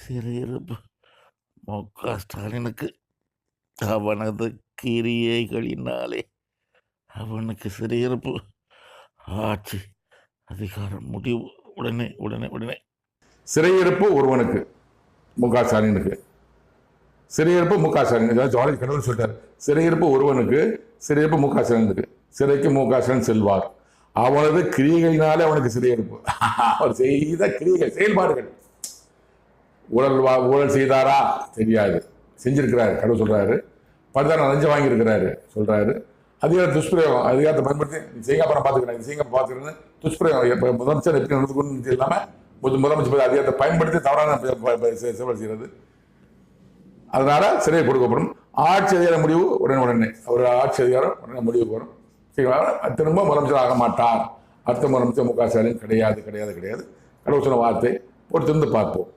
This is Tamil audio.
சிறையிருப்பு மு.க. ஸ்டாலினுக்கு அவனது கிரியைகளினாலே அவனுக்கு சிறையிருப்பு ஆட்சி அதிகாரம் முடிவு உடனே உடனே உடனே. சிறையிருப்பு ஒருவனுக்கு மு.க. ஸ்டாலினுக்கு சிறையிருப்பு மு.க. ஸ்டாலின் ஜார்ஜ் கடவுள் சொல்லிட்டார். சிறையிருப்பு ஒருவனுக்கு சிறையிருப்பு மு.க. ஸ்டாலினுக்கு சிறைக்கு மு.க. ஸ்டாலின் செல்வார். அவனது கிரியைகளினாலே அவனுக்கு சிறையிருப்பு. அவர் செய்த கிரியைகள் செயல்பாடுகள். ஊழல் செய்தாரா தெரியாது, செஞ்சிருக்கிறாரு. கடவுள் சொல்றாரு. படுத்தான லஞ்சம் வாங்கியிருக்கிறாரு சொல்றாரு. அதிகார துஷ்பிரயோகம், அதிகாரத்தை பயன்படுத்தி செய்ய அப்புறம் பார்த்துக்கிறேன் செய்ய பார்த்துக்கிறேன் துஷ்பிரயோகம். இப்போ முதலமைச்சர் எப்படி நடந்துக்கணும்னு இல்லாமல் முதலமைச்சர் அதிகாரத்தை பயன்படுத்தி தவறான சேவல் செய்கிறது. அதனால சிறை கொடுக்கப்படும். ஆட்சி அதிகார முடிவு உடனே அவர் ஆட்சி அதிகாரம் உடனே முடிவுக்கு வரும். திரும்ப முதலமைச்சர் ஆக மாட்டார். அடுத்த முதலமைச்சர் மு.க. ஸ்டாலின் கிடையாது கிடையாது கிடையாது. கடவுள் சொன்ன வார்த்தை பொறுத்திருந்து பார்ப்போம்.